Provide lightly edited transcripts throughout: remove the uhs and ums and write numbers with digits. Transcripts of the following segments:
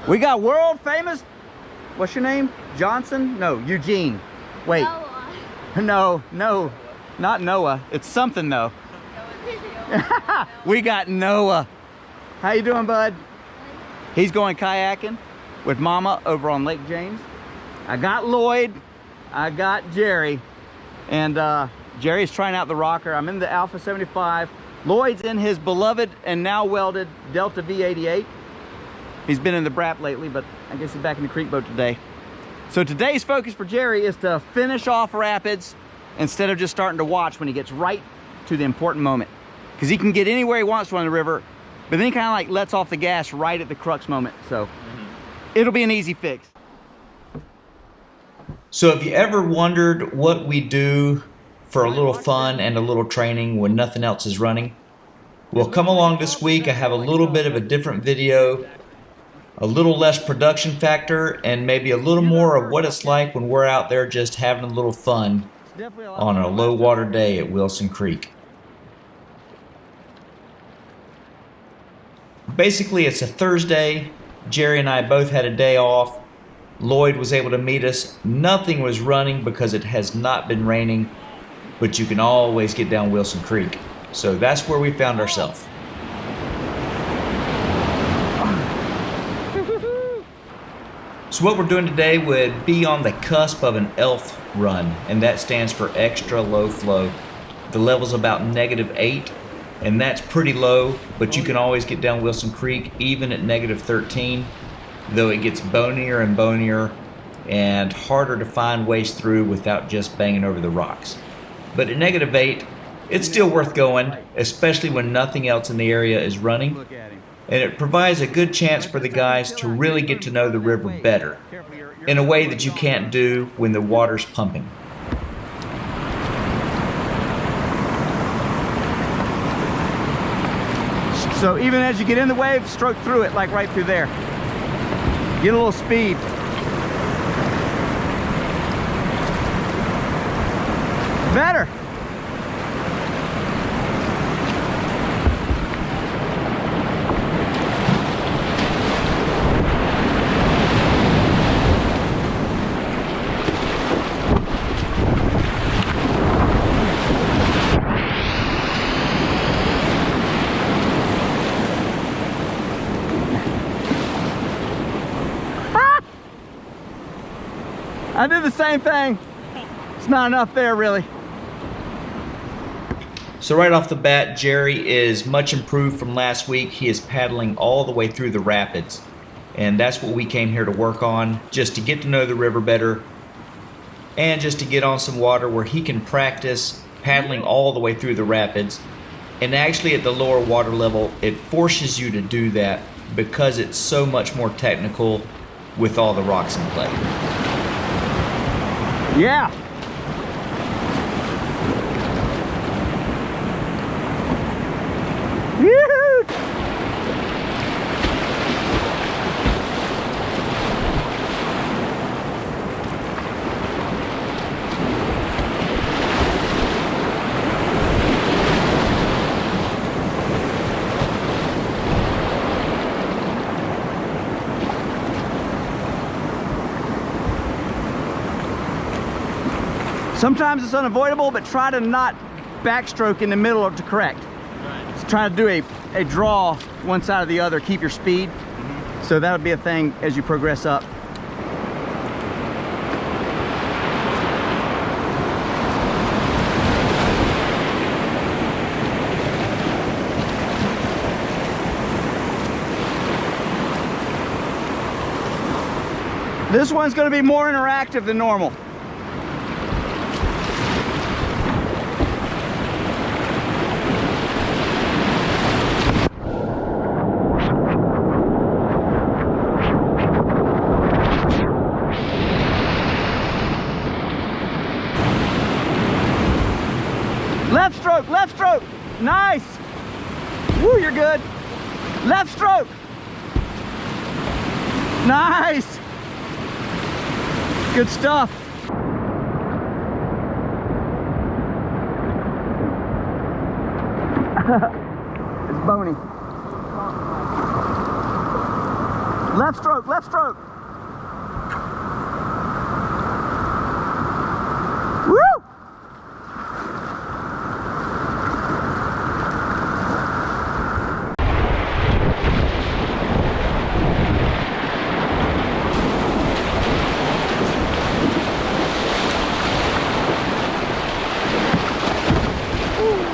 We got world famous, what's your name? Johnson? No, Eugene. Wait. Noah. No, not Noah. It's something though. We got Noah. How you doing, bud? He's going kayaking with Mama over on Lake James. I got Lloyd. I got Jerry. And Jerry's trying out the rocker. I'm in the Alpha 75. Lloyd's in his beloved and now welded Delta V88. He's been in the Brap lately, but I guess he's back in the creek boat today. So today's focus for Jerry is to finish off rapids instead of just starting to watch when he gets right to the important moment. Because he can get anywhere he wants to on the river, but then he kind of like lets off the gas right at the crux moment. So it'll be an easy fix. So have you ever wondered what we do for a little fun and a little training when nothing else is running? Well, come along this week. I have a little bit of a different video, a little less production factor, and maybe a little more of what it's like when we're out there just having a little fun on a low water day at Wilson Creek. Basically, it's a Thursday. Jerry and I both had a day off. Lloyd was able to meet us. Nothing was running because it has not been raining, but you can always get down Wilson Creek. So that's where we found ourselves. So what we're doing today would be on the cusp of an ELF run, and that stands for extra low flow. The level's about -8, and that's pretty low, but you can always get down Wilson Creek even at -13, though it gets bonier and bonier and harder to find ways through without just banging over the rocks. But at -8, it's still worth going, especially when nothing else in the area is running. And it provides a good chance for the guys to really get to know the river better in a way that you can't do when the water's pumping. So even as you get in the wave, stroke through it like right through there. Get a little speed. Better. I did the same thing. It's not enough there, really. So right off the bat, Jerry is much improved from last week. He is paddling all the way through the rapids. And that's what we came here to work on, just to get to know the river better and just to get on some water where he can practice paddling all the way through the rapids. And actually at the lower water level, it forces you to do that because it's so much more technical with all the rocks in play. Yeah. Woo-hoo! Sometimes it's unavoidable, but try to not backstroke in the middle to correct. Right. So try to do a draw one side or the other, keep your speed. So that would be a thing as you progress up. This one's going to be more interactive than normal. Left stroke, nice. Woo, you're good. Left stroke, nice. Good stuff. It's bony. Left stroke, left stroke. Woo!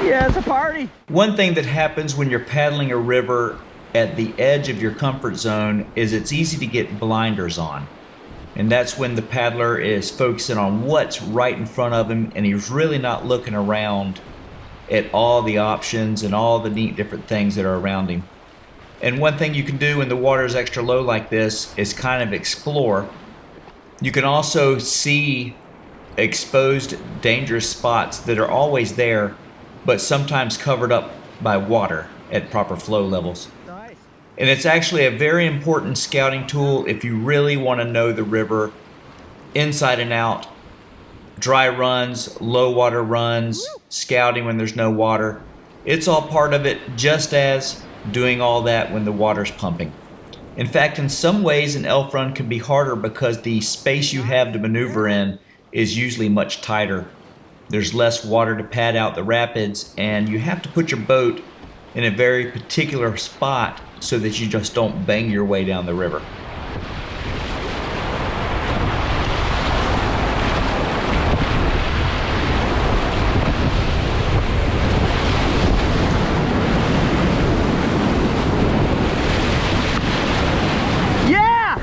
Yeah, it's a party. One thing that happens when you're paddling a river at the edge of your comfort zone is it's easy to get blinders on. And that's when the paddler is focusing on what's right in front of him, and he's really not looking around at all the options and all the neat different things that are around him. And one thing you can do when the water is extra low like this is kind of explore. You can also see exposed dangerous spots that are always there, but sometimes covered up by water at proper flow levels. Nice. And it's actually a very important scouting tool if you really want to know the river inside and out. Dry runs, low water runs, scouting when there's no water. It's all part of it, just as doing all that when the water's pumping. In fact, in some ways an elf run can be harder because the space you have to maneuver in is usually much tighter. There's less water to pad out the rapids, and you have to put your boat in a very particular spot so that you just don't bang your way down the river. Yeah!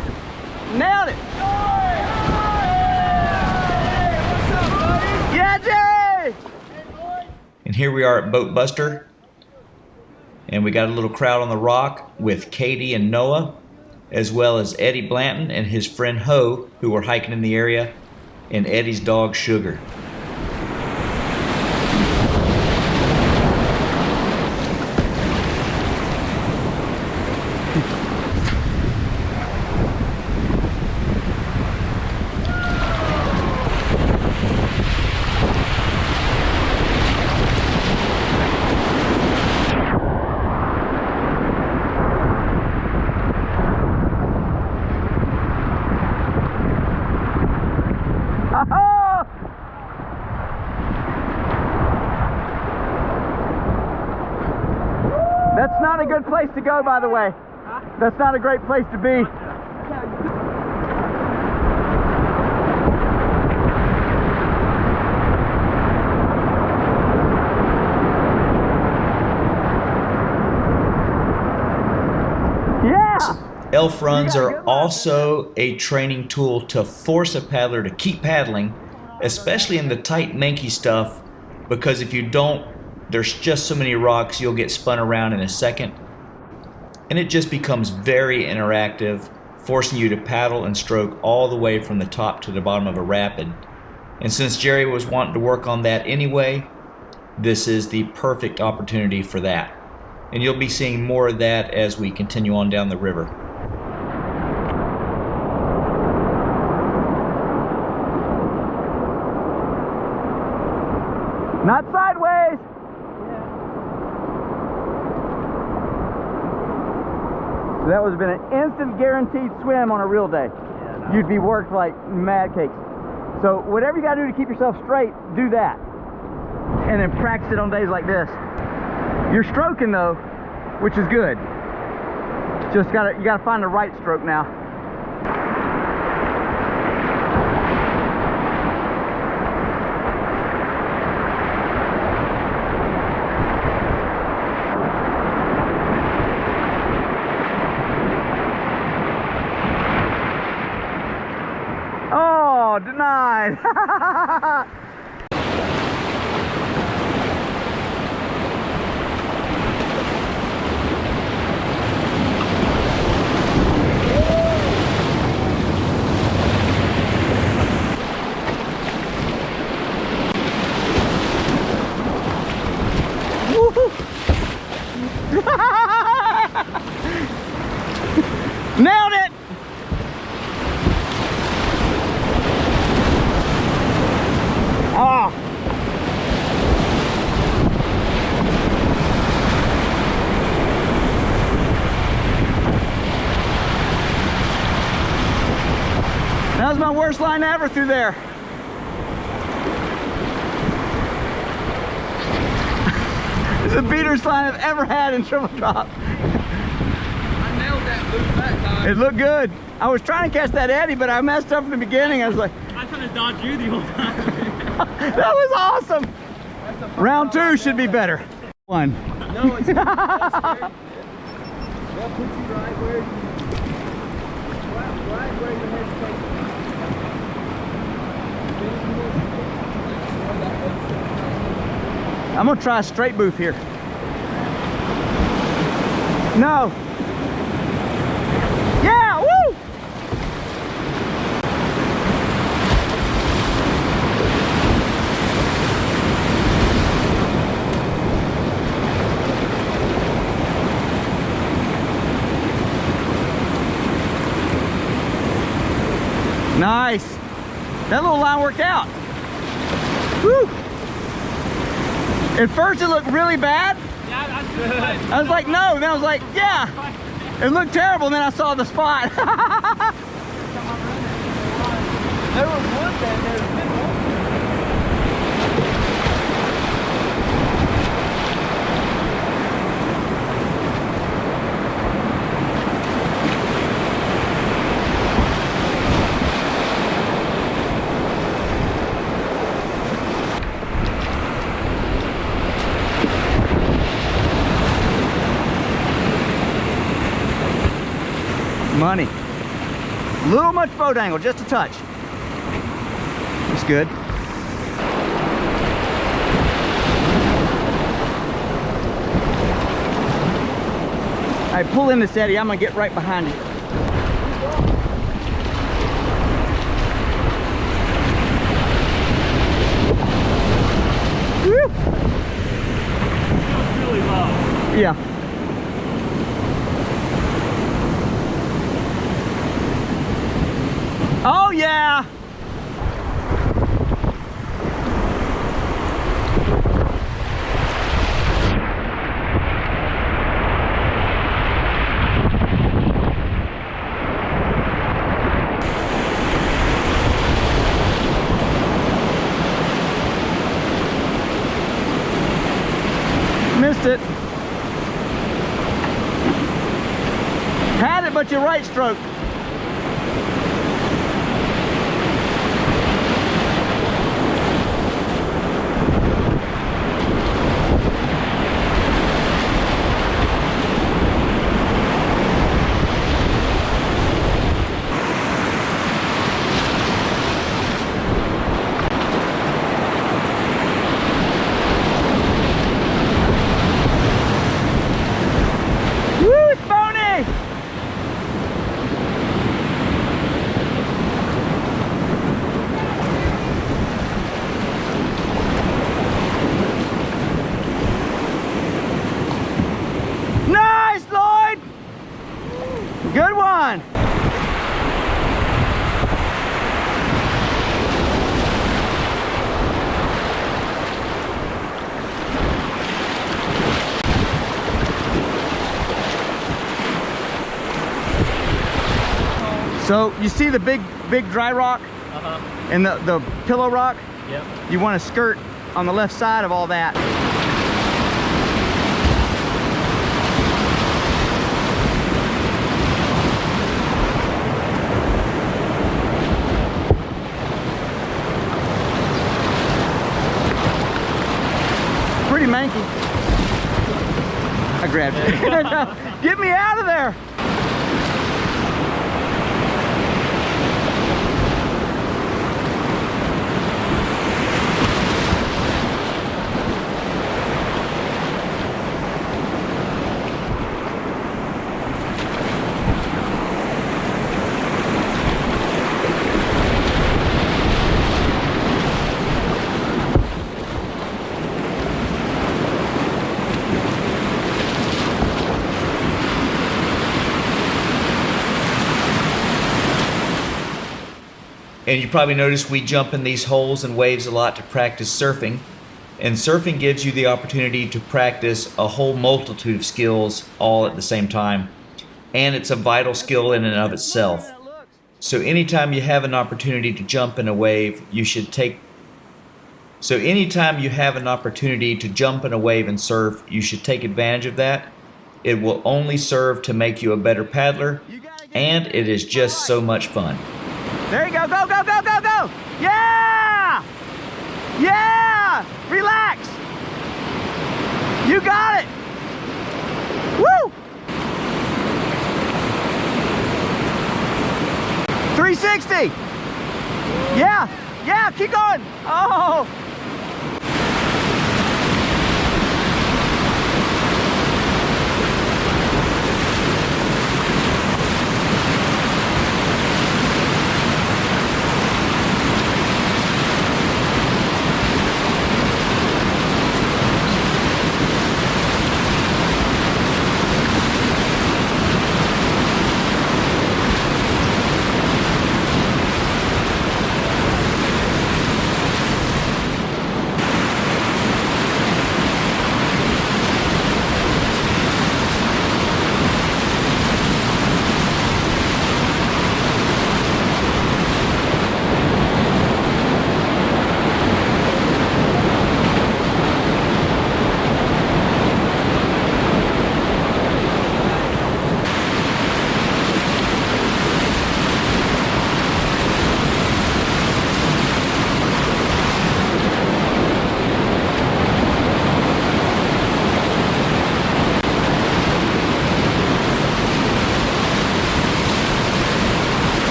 Nailed it! Yeah, Jerry! And here we are at Boat Buster, and we got a little crowd on the rock with Katie and Noah, as well as Eddie Blanton and his friend Ho, who were hiking in the area, and Eddie's dog Sugar. That's not a good place to go, by the way. That's not a great place to be. Yeah! Elf runs are also a training tool to force a paddler to keep paddling, especially in the tight, manky stuff, because if you don't, there's just so many rocks, you'll get spun around in a second. And it just becomes very interactive, forcing you to paddle and stroke all the way from the top to the bottom of a rapid. And since Jerry was wanting to work on that anyway, this is the perfect opportunity for that. And you'll be seeing more of that as we continue on down the river. Not sideways! So that would have been an instant guaranteed swim on a real day. Yeah, no. You'd be worked like mad cakes. So whatever you gotta do to keep yourself straight, do that. And then practice it on days like this. You're stroking though, which is good. Just you gotta find the right stroke now. Oh, denied. Nailed it! That was my worst line ever through there. This is the beater's line I've ever had in triple drop. I nailed that loop that time. It looked good. I was trying to catch that eddy, but I messed up in the beginning. I was like, I tried to dodge you the whole time. that was awesome. Round 2 should be better. 1. No, it's not. They'll put you right where your head's I'm gonna try a straight booth here. No. Yeah, woo! Nice. That little line worked out. Woo! At first it looked really bad. Yeah, I was like, no. And then I was like, yeah. It looked terrible. And then I saw the spot. There was one down there. Money. Little much boat angle, just a touch. It's good. All right, pull in this eddy. I'm gonna get right behind you. Woo! Really low. Yeah. Oh yeah! Missed it. Had it, but you right stroke. Good one. So you see the big dry rock and the pillow rock? Yep. You want to skirt on the left side of all that. Pretty manky. I grabbed it. Get me out of there. And you probably noticed we jump in these holes and waves a lot to practice surfing. And surfing gives you the opportunity to practice a whole multitude of skills all at the same time. And it's a vital skill in and of itself. So anytime you have an opportunity to jump in a wave, you should take and surf, you should take advantage of that. It will only serve to make you a better paddler, and it is just so much fun. There you go, go, go, go, go, go! Yeah! Yeah! Relax! You got it! Woo! 360! Yeah! Yeah, keep going! Oh!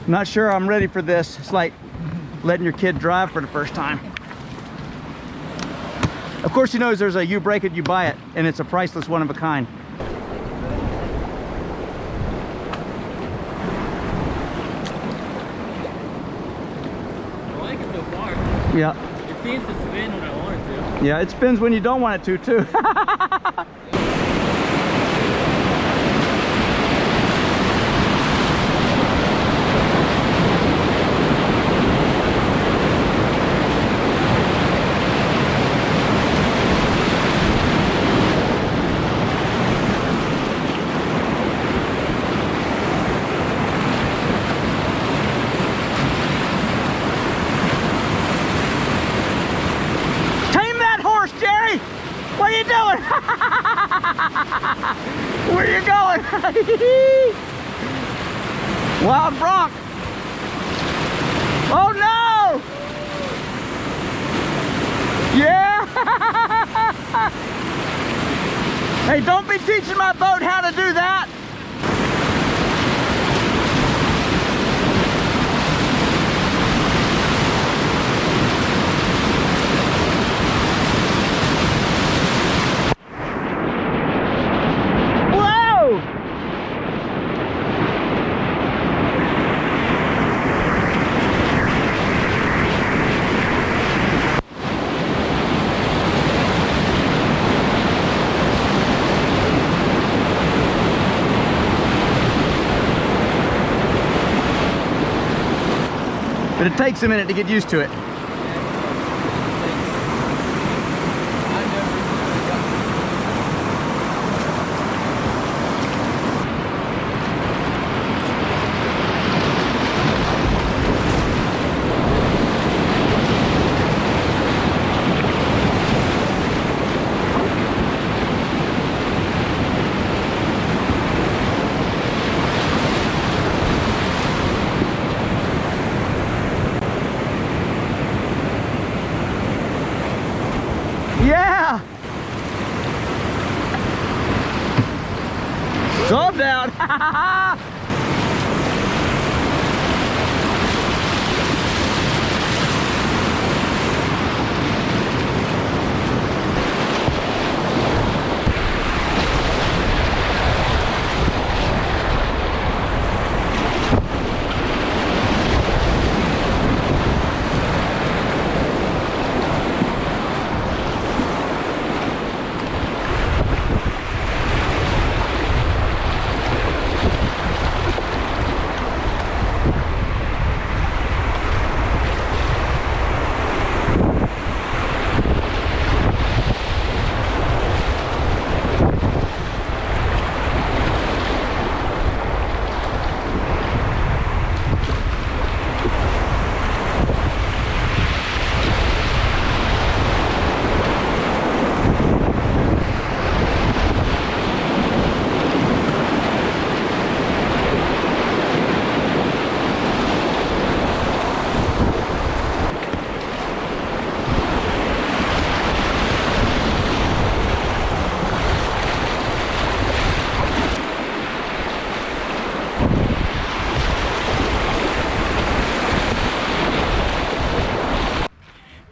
Not sure I'm ready for this. It's like letting your kid drive for the first time. Of course, he knows there's a you break it, you buy it, and it's a priceless one of a kind. I like it so far. Yeah. It seems to spin when I want it to. Yeah, it spins when you don't want it to, too. What are you doing? Where are you going? Wild Bronc. Oh no! Yeah! Hey, don't be teaching my boat how to do that. But it takes a minute to get used to it.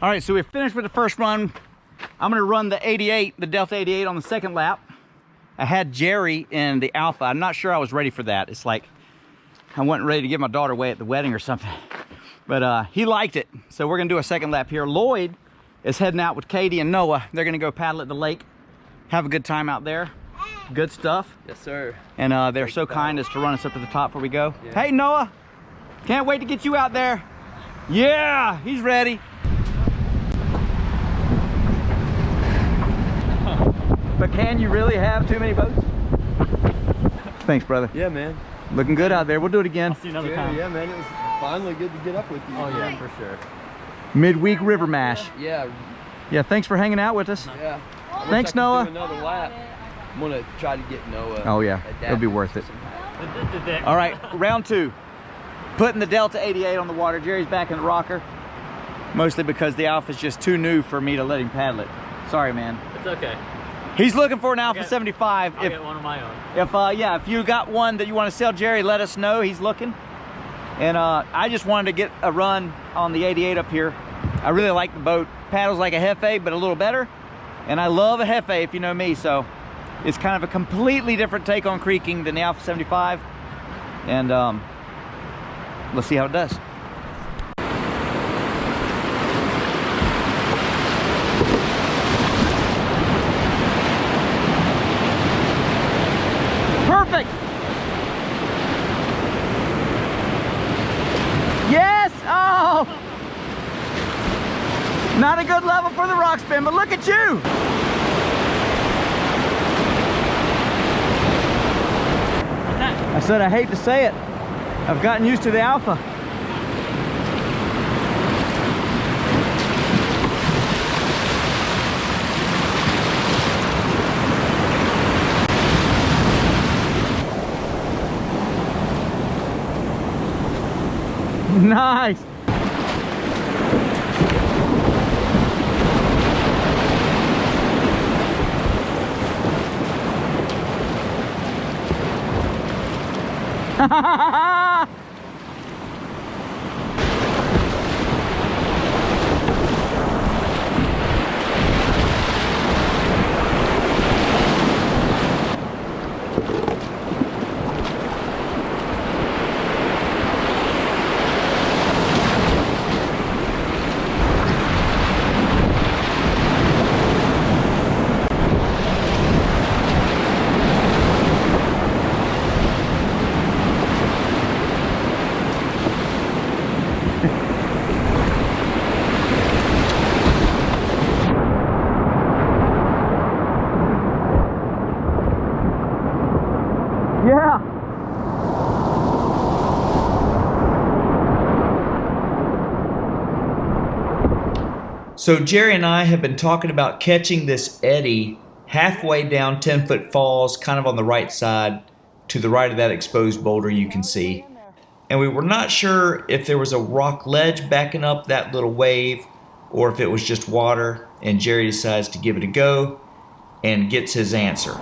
All right, so we finished with the first run. I'm gonna run the 88, the Delta 88 on the second lap. I had Jerry in the Alpha. I'm not sure I was ready for that. It's like I wasn't ready to give my daughter away at the wedding or something. But he liked it. So we're gonna do a second lap here. Lloyd is heading out with Katie and Noah. They're gonna go paddle at the lake, have a good time out there. Good stuff. Yes, sir. And they're so kind as to run us up to the top before we go. Yeah. Hey, Noah, can't wait to get you out there. Yeah, he's ready. But can you really have too many boats? Thanks, brother. Yeah, man. Looking good out there. We'll do it again. See you another time. Yeah, man. It was finally good to get up with you. Oh yeah, for sure. Midweek river mash. Yeah. Yeah, thanks for hanging out with us. Yeah. I wish Thanks, I could Noah. do another lap. I'm gonna try to get Noah. Oh yeah, it'll be worth it. All right, round 2. Putting the Delta 88 on the water. Jerry's back in the rocker. Mostly because the Alpha's just too new for me to let him paddle it. Sorry, man. It's okay. He's looking for an Alpha 75. I'll get one of my own. If you got one that you want to sell Jerry, let us know. He's looking. And I just wanted to get a run on the 88 up here. I really like the boat. Paddles like a Hefe, but a little better. And I love a Hefe, if you know me. So it's kind of a completely different take on creeking than the Alpha 75. And let's see how it does. Perfect. Yes. Oh, not a good level for the rock spin, but look at you. I said I hate to say it. I've gotten used to the Alpha. Nice. Yeah. So Jerry and I have been talking about catching this eddy halfway down 10-foot falls, kind of on the right side, to the right of that exposed boulder you can see. And we were not sure if there was a rock ledge backing up that little wave or if it was just water, and Jerry decides to give it a go and gets his answer.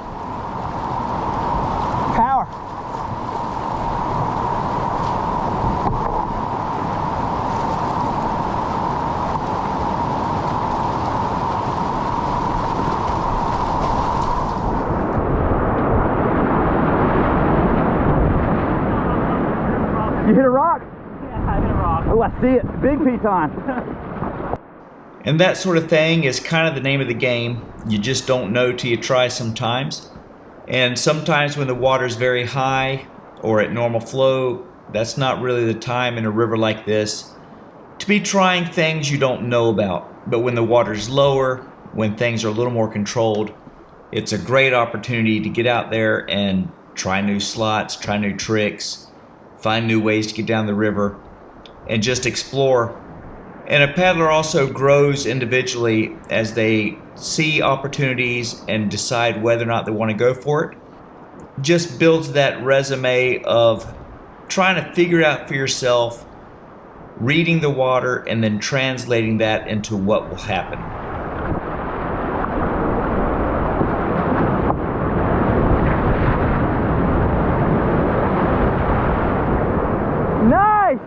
Power. You hit a rock? Yeah, I hit a rock. Oh, I see it. Big piton. And that sort of thing is kind of the name of the game. You just don't know till you try sometimes. And sometimes when the water's very high or at normal flow, that's not really the time in a river like this to be trying things you don't know about. But when the water's lower, when things are a little more controlled, it's a great opportunity to get out there and try new slots, try new tricks, find new ways to get down the river, and just explore. And a paddler also grows individually as they see opportunities and decide whether or not they want to go for it. Just builds that resume of trying to figure out for yourself, reading the water, and then translating that into what will happen. Nice!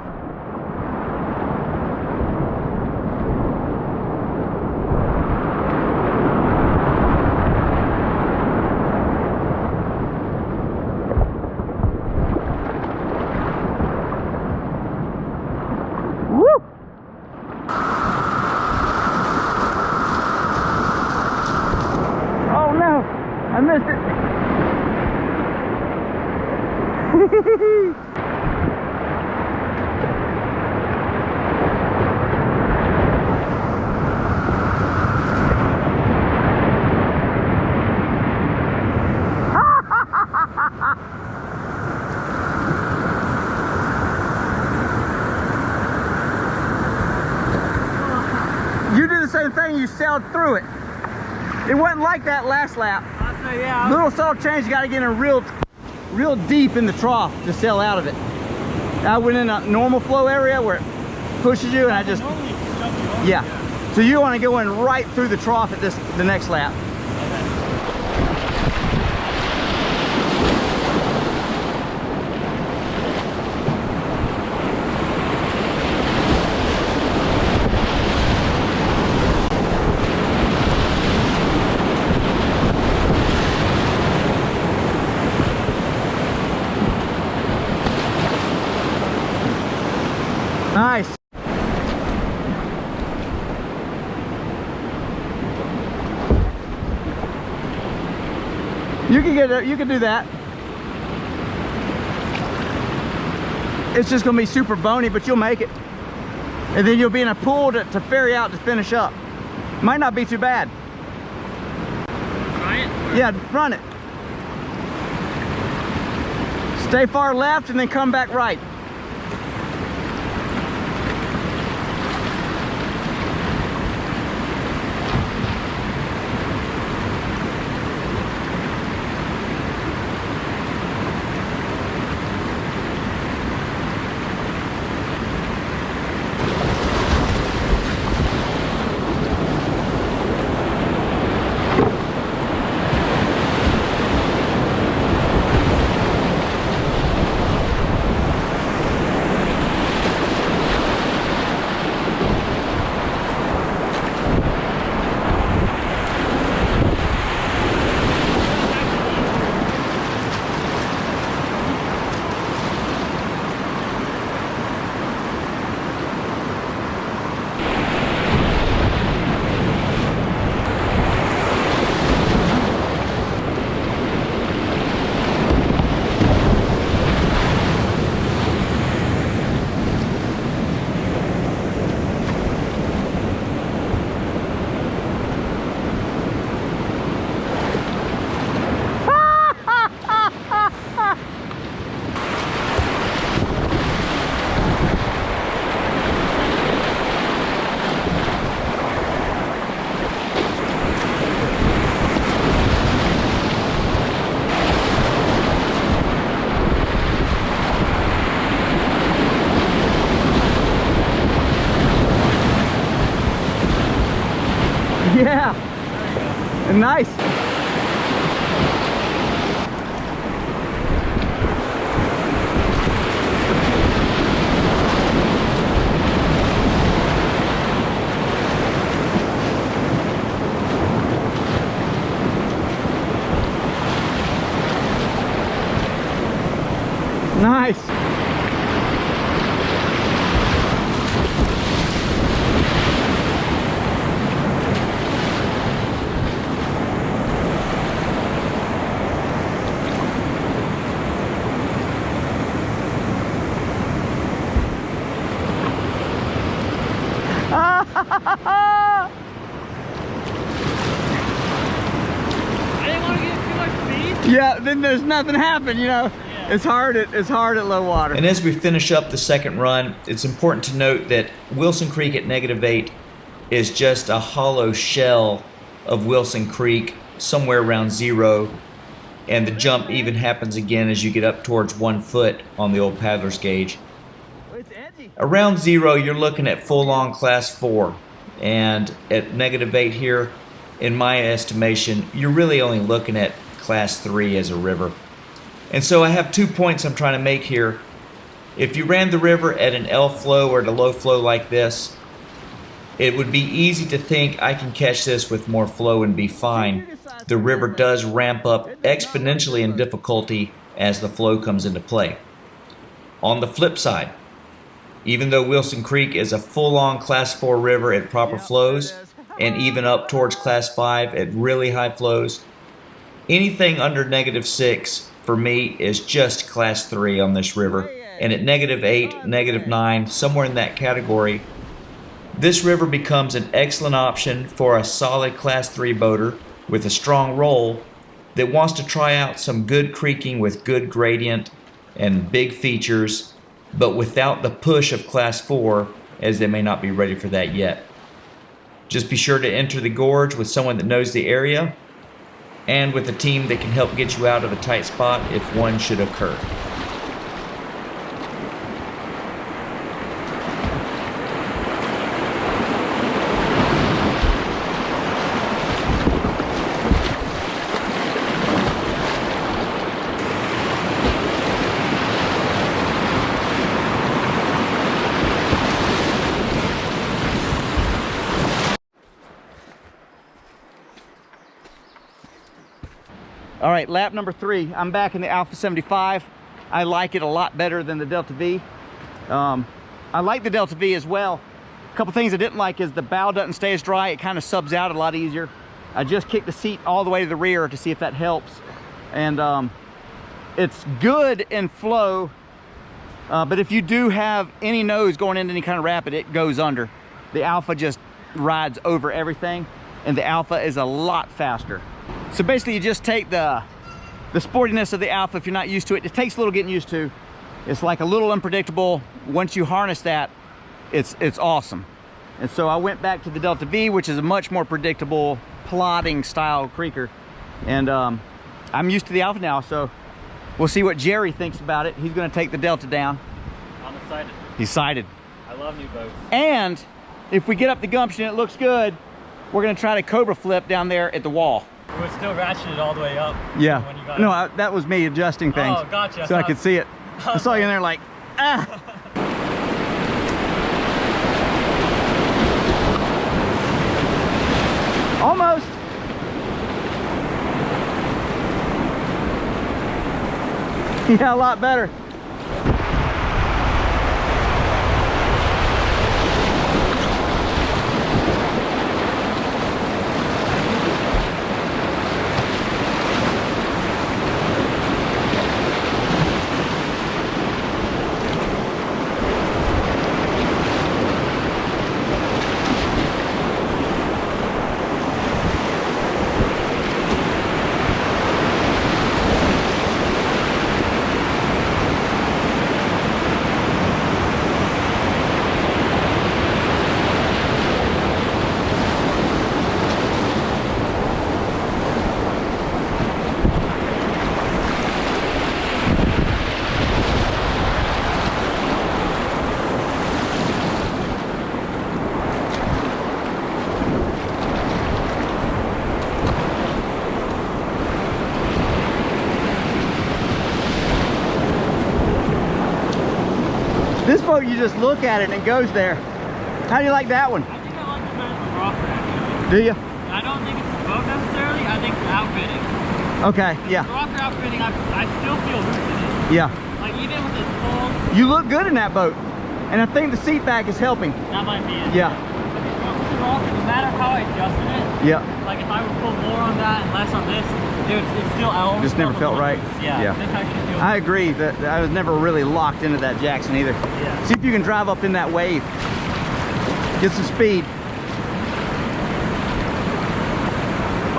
same thing, you sailed through it. It wasn't like that last lap. Yeah. Little subtle change, you gotta get in real deep in the trough to sail out of it. I went in a normal flow area where it pushes you, and I just, yeah. So you wanna go in right through the trough at the next lap. Nice. You can get it, you can do that. It's just gonna be super bony, but you'll make it. And then you'll be in a pool to ferry out to finish up. Might not be too bad. Try it? Yeah, run it. Stay far left and then come back right. Yeah, nice. Nice. I didn't want to get too much speed. Yeah, then there's nothing happen, you know. Yeah. It's hard at low water. And as we finish up the second run, it's important to note that Wilson Creek at -8 is just a hollow shell of Wilson Creek somewhere around 0. And the jump even happens again as you get up towards 1 foot on the old paddler's gauge. It's edgy. Around 0, you're looking at full-on class 4. And at -8 here, in my estimation, you're really only looking at class 3 as a river. And so I have 2 points I'm trying to make here. If you ran the river at an L flow or at a low flow like this, it would be easy to think I can catch this with more flow and be fine. The river does ramp up exponentially in difficulty as the flow comes into play. On the flip side, even though Wilson Creek is a full-on class 4 river at proper flows, and even up towards class 5 at really high flows, anything under -6 for me is just class 3 on this river. And at -8, -9, somewhere in that category, this river becomes an excellent option for a solid class 3 boater with a strong roll that wants to try out some good creeking with good gradient and big features, but without the push of class 4, as they may not be ready for that yet. Just be sure to enter the gorge with someone that knows the area and with a team that can help get you out of a tight spot if one should occur. All right, lap number 3. I'm back in the Alpha 75. I like it a lot better than the Delta V. I like the Delta V as well. A couple things I didn't like is the bow doesn't stay as dry. It kind of subs out a lot easier. I just kicked the seat all the way to the rear to see if that helps. And it's good in flow, but if you do have any nose going into any kind of rapid, it goes under. The Alpha just rides over everything, and the Alpha is a lot faster. So basically you just take the sportiness of the Alpha if you're not used to it. It takes a little getting used to. It's like a little unpredictable. Once you harness that, it's awesome. And so I went back to the Delta V, which is a much more predictable, plodding style creeker. And I'm used to the Alpha now, so we'll see what Jerry thinks about it. He's gonna take the Delta down. I'm excited. He's excited. I love new boats. And if we get up the gumption and it looks good, we're gonna try to Cobra flip down there at the wall. It was still ratcheted all the way up. Yeah. When you got No, that was me adjusting things. Oh, gotcha. So I could see it. I saw you in there like, ah. Almost. Yeah, a lot better. This boat, you just look at it and it goes there. How do you like that one? I think I like it better than the rocker, actually. Do you? I don't think it's the boat necessarily. I think the outfitting. Okay, yeah. The rocker outfitting, I still feel loose in it. Yeah. Like even with the pull, You look good in that boat. And I think the seat back is helping. that might be it. Yeah. With the rocker, no matter how I adjusted it, Yeah. like if I would pull more on that and less on this, dude, it's still out. Just never felt right. Yeah. Yeah. This actually feels I agree that I was never really locked into that Jackson either. Yeah. See if you can drive up in that wave. Get some speed.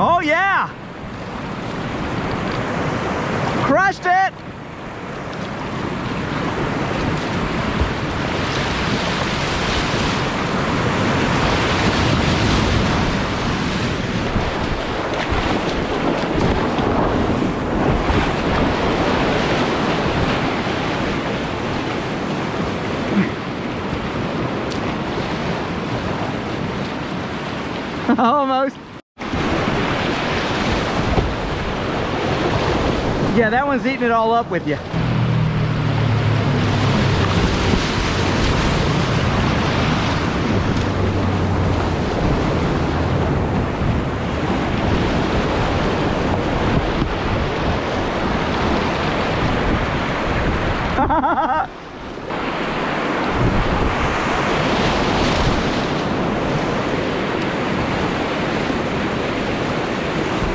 Oh yeah! Crushed it! Almost. Yeah, that one's eating it all up with you.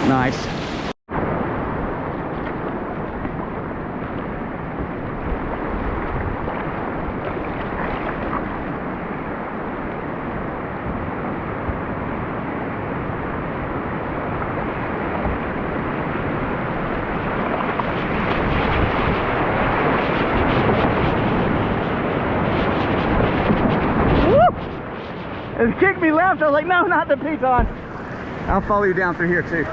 Nice. It kicked me left. I was like, no, not the piton. I'll follow you down through here too.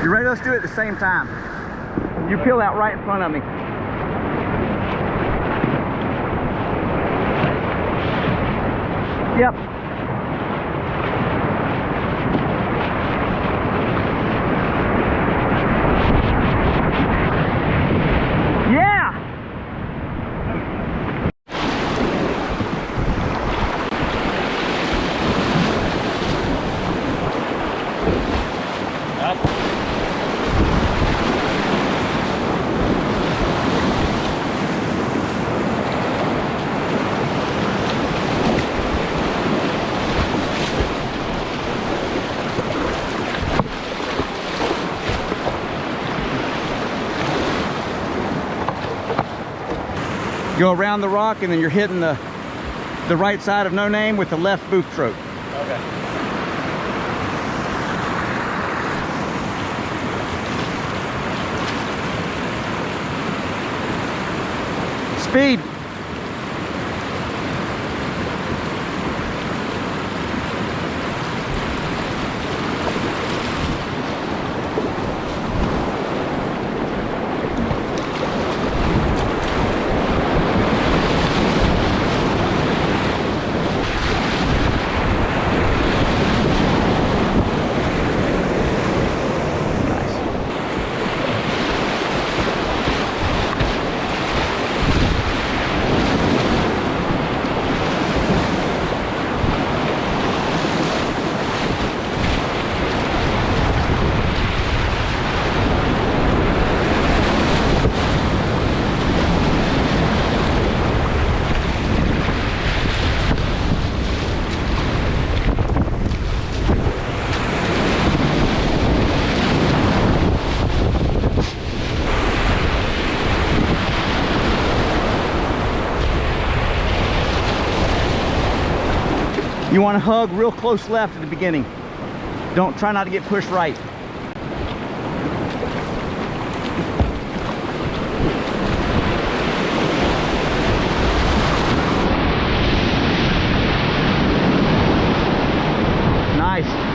You ready? Let's do it at the same time. You peel out right in front of me. Yep. Yeah. Go around the rock and then you're hitting the right side of No Name with the left boof stroke. Okay. Speed. You want to hug real close left at the beginning. Don't try not to get pushed right. Nice.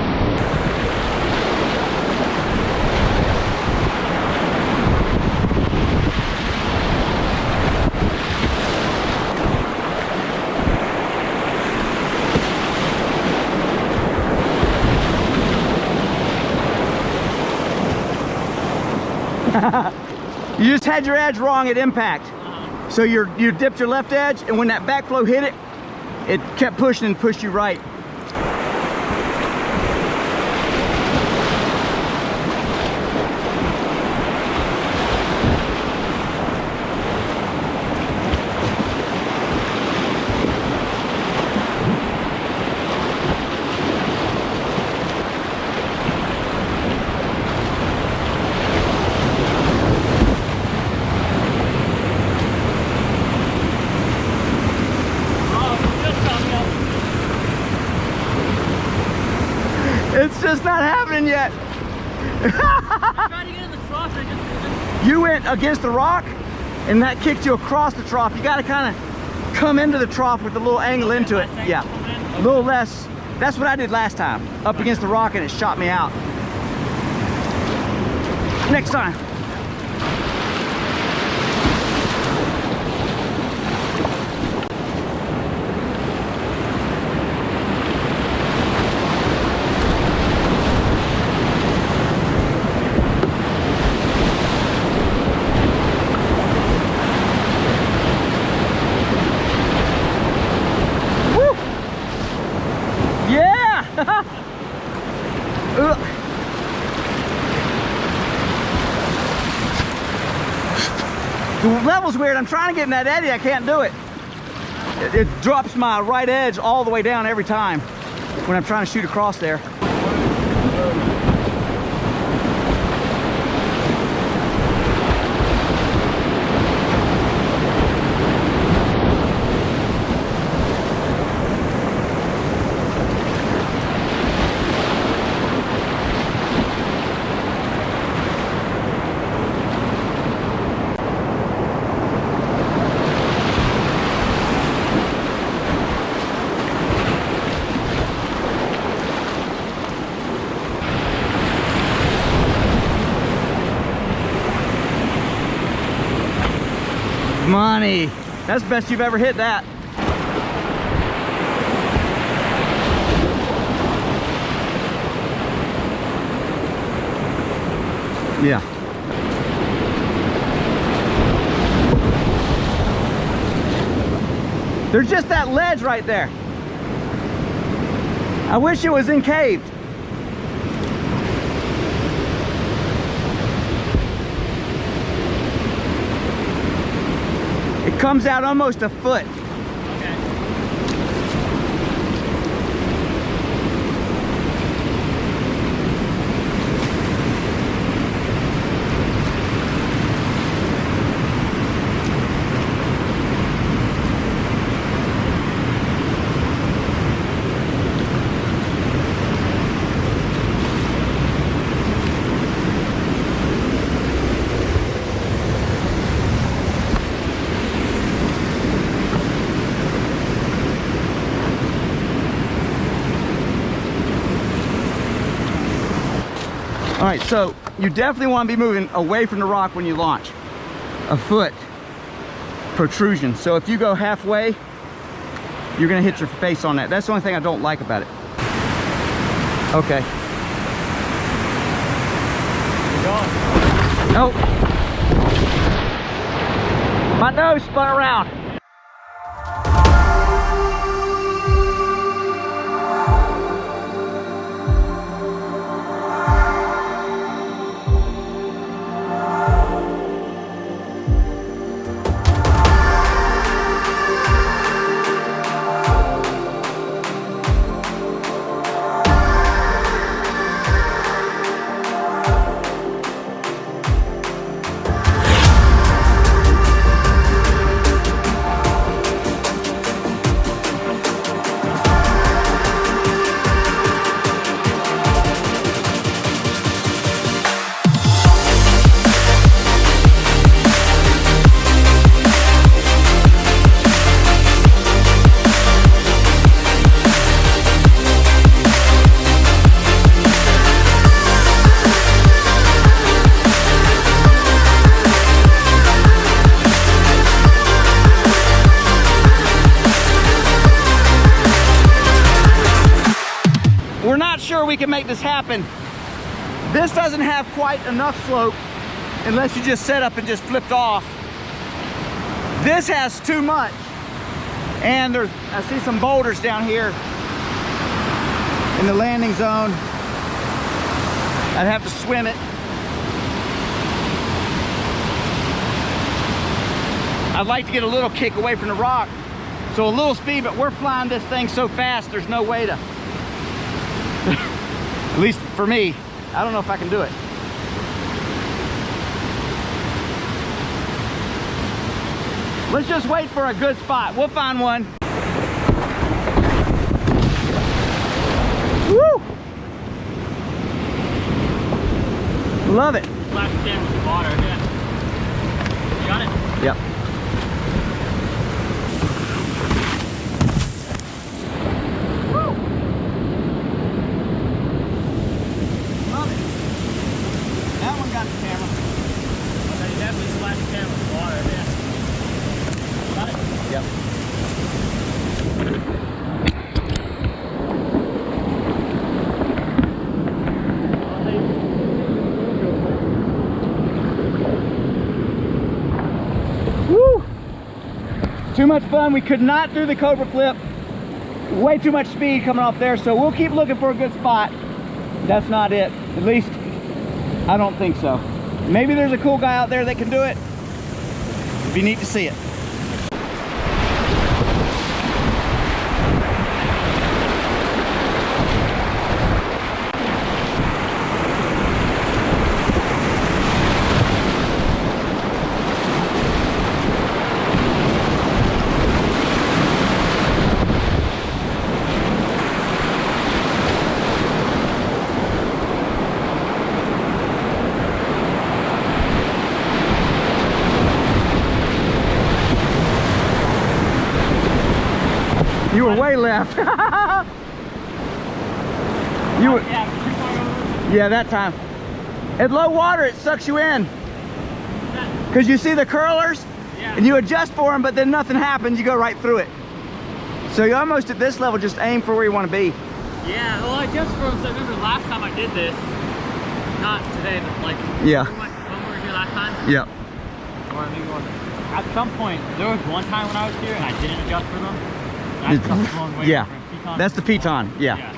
You just had your edge wrong at impact. So you dipped your left edge, and when that backflow hit it, it kept pushing and pushed you right. It's just not happening yet. I tried to get in the trough and it just You went against the rock and that kicked you across the trough. You got to kind of come into the trough with a little angle into it. Yeah, a little less. That's what I did last time. Up against the rock and it shot me out. Next time. The level's weird. I'm trying to get in that eddy. I can't do it. It drops my right edge all the way down every time when I'm trying to shoot across there. Money. That's the best you've ever hit that. Yeah. There's just that ledge right there. I wish it was encaved. It comes out almost a foot. All right, so you definitely want to be moving away from the rock when you launch. A foot protrusion. So if you go halfway, you're gonna hit your face on that. That's the only thing I don't like about it. Okay. Nope. My nose spun around. We can make this happen. This doesn't have quite enough slope unless you just set up and just flipped off. This has too much, and I see some boulders down here in the landing zone. I'd have to swim it. I'd like to get a little kick away from the rock, so a little speed, but we're flying this thing so fast there's no way to at least for me, I don't know if I can do it. Let's just wait for a good spot. We'll find one. Woo! Love it. Flash stand with the water, yeah. You got it? Yep. Too much fun. We could not do the cobra flip. Way too much speed coming off there, so we'll keep looking for a good spot. That's not it. At least, I don't think so. Maybe there's a cool guy out there that can do it. It'd be neat to see it. You were way left. You were, yeah, that time. At low water, it sucks you in. Because you see the curlers? Yeah. And you adjust for them, but then nothing happens, you go right through it. So you almost at this level just aim for where you want to be. Yeah, well, I just I remember last time I did this, not today, but like Yeah. when we were here last time. Yep. Or maybe at some point, there was one time when I was here and I didn't adjust for them. And I just got blown away Yeah, from pecan. that's the piton. Yeah.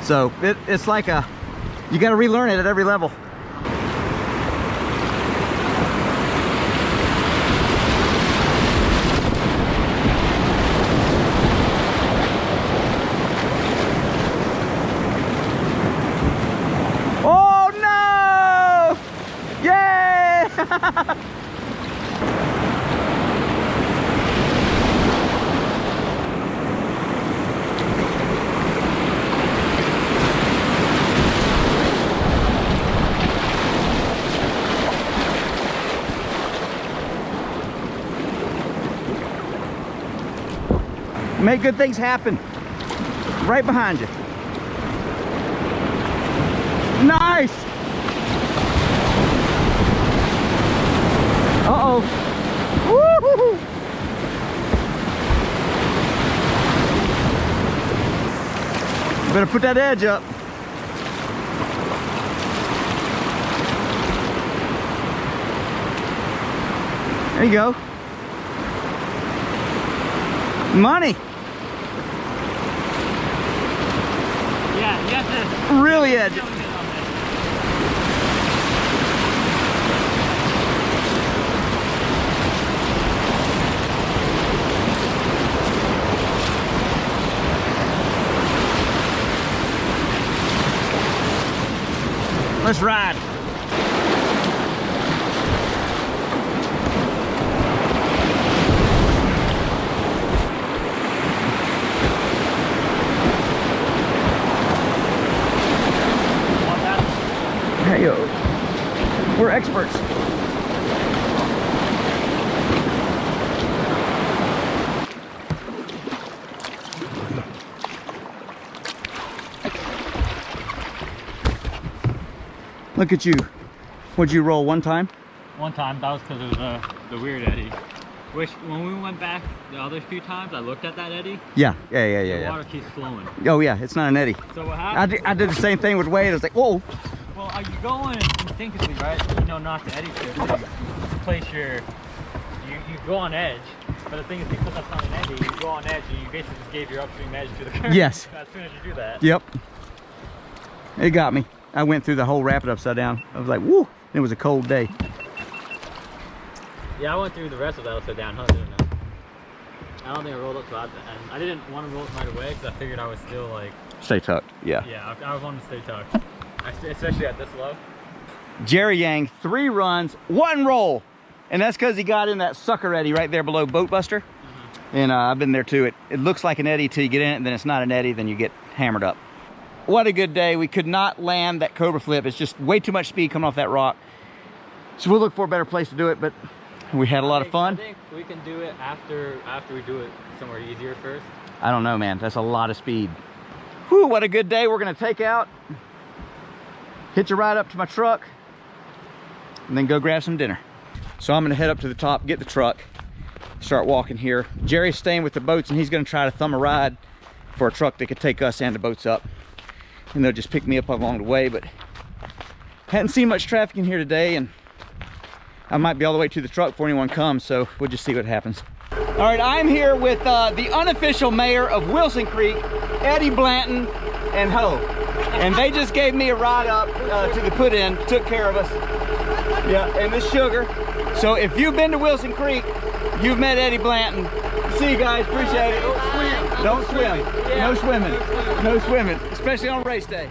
So it's like you got to relearn it at every level. Oh no! Yay! Make good things happen. Right behind you. Nice! Uh-oh. Woo-hoo-hoo. Better put that edge up. There you go. Money. Yeah, you have to Really edge it. Let's ride. Hey yo, we're experts. Look at you. What'd you roll one time? One time, that was because it was the weird eddy. Which, when we went back the other few times, I looked at that eddy. Yeah. The water keeps flowing. Oh yeah, it's not an eddy. So what happens? I did the same thing with Wade. I was like, whoa. Well, you go in instinctively, right? You know not to eddy shift. So you place you go on edge. But the thing is, because that's not an eddy, you go on edge and you basically just gave your upstream edge to the current. Yes. As soon as you do that. Yep. It got me. I went through the whole rapid upside down. I was like, woo. It was a cold day. Yeah, I went through the rest of that upside down, huh? Didn't I? I don't think I rolled up to that. And I didn't want to roll it right away because I figured I was still like... Stay tucked, yeah. Yeah, I was wanting to stay tucked. Especially at this low. Jerry Yang, 3 runs, 1 roll. And that's because he got in that sucker eddy right there below Boat Buster. And I've been there too. It looks like an eddy till you get in it, and then it's not an eddy, then you get hammered up. What a good day. We could not land that cobra flip. It's just way too much speed coming off that rock. So we'll look for a better place to do it, but we had a lot of fun. I think we can do it after we do it somewhere easier first. I don't know, man. That's a lot of speed. Whew, what a good day. We're gonna take out, hitch a ride up to my truck, and then go grab some dinner. So I'm gonna head up to the top, get the truck, start walking here. Jerry's staying with the boats, and he's gonna try to thumb a ride for a truck that could take us and the boats up. And they'll just pick me up along the way, but hadn't seen much traffic in here today, and I might be all the way to the truck before anyone comes, so we'll just see what happens. All right, I'm here with the unofficial mayor of Wilson Creek, Eddie Blanton and Ho. And they just gave me a ride up to the put-in, took care of us. Yeah, and this sugar. So if you've been to Wilson Creek, you've met Eddie Blanton. See you guys, appreciate it. Don't swim. No swimming. No swimming, especially on race day.